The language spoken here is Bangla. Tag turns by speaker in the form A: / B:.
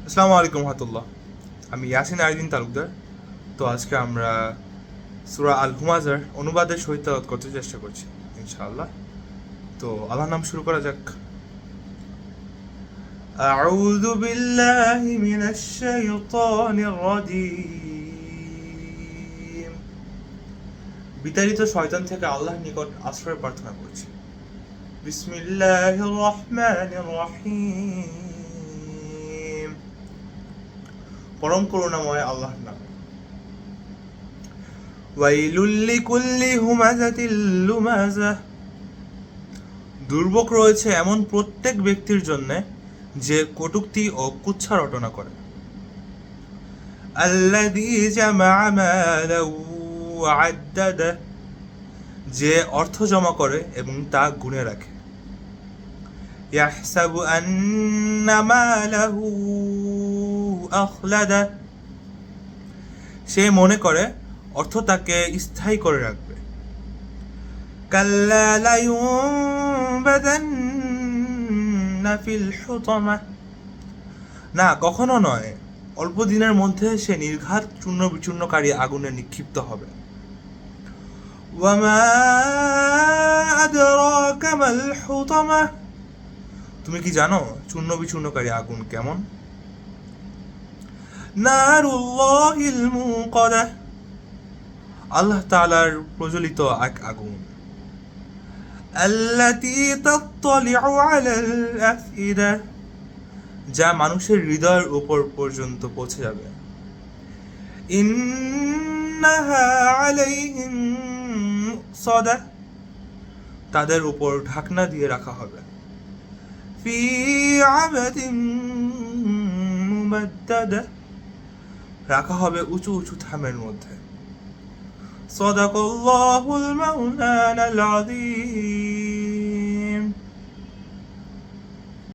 A: আসসালামু আলাইকুম রহমতুল্লাহ। আমি ইয়াসিন আরিদিন তালুকদার। তো আজকে আমরা সূরা আল হুমাজার অনুবাদের সহিত তেলাওয়াত করতে চেষ্টা করছি ইনশাআল্লাহ। তো আল্লাহর নাম শুরু করা যাক। আউযু বিল্লাহি মিনাশ শাইতানির রাজীম। বিতাড়িত শয়তান থেকে আল্লাহর নিকট আশ্রয় প্রার্থনা করছি। বিসমিল্লাহির রহমানির রহিম। পরম করুণাময় আল্লাহর নাম। ওয়াইলুল লিকুল্লি হুমাযাতিল লুমাযাহ। দুর্ভোগ রয়েছে এমন প্রত্যেক ব্যক্তির জন্য যে কটূক্তি ও কুৎসা রটনা করে। আল্লাযী জামাআ মালাহু ওয়া আদ্দাদাহ। যে অর্থ জমা করে এবং তা গুণে রাখে। ইয়াহসাবু আন্না মালাহু আখলাদাহ। সে মনে করে অর্থ তাকে স্থায়ী করে রাখবে। কাল্লা লায়ুনবাযান্না ফিল হুতামাহ। না, কখনো নয়, অল্প দিনের মধ্যে সে নির্ঘাত চূর্ণ বিচূর্ণকারী আগুনে নিক্ষিপ্ত হবে। ওয়ামা আদরাকা মাল হুতামাহ। তুমি কি জানো চূর্ণ বিচূর্ণকারী আগুন কেমন? নারুল্লাহিল মুকাদাহ। আল্লাহ তাআলার প্রজ্বলিত এক আগুন। আল্লাতী তাত্তালিউ আলাল আফইদা। যা মানুষের হৃদয়ের উপর পর্যন্ত পৌঁছে যাবে। ইন্নাহা আলাইহিম মুসাদা। তাদের উপর ঢাকনা দিয়ে রাখা হবে। ফি আমাদিন মুমাদ্দাদা। রাখা হবে উঁচু উঁচু থামের মধ্যে। সাদাকাল্লাহুল মাওলানাল আযীম।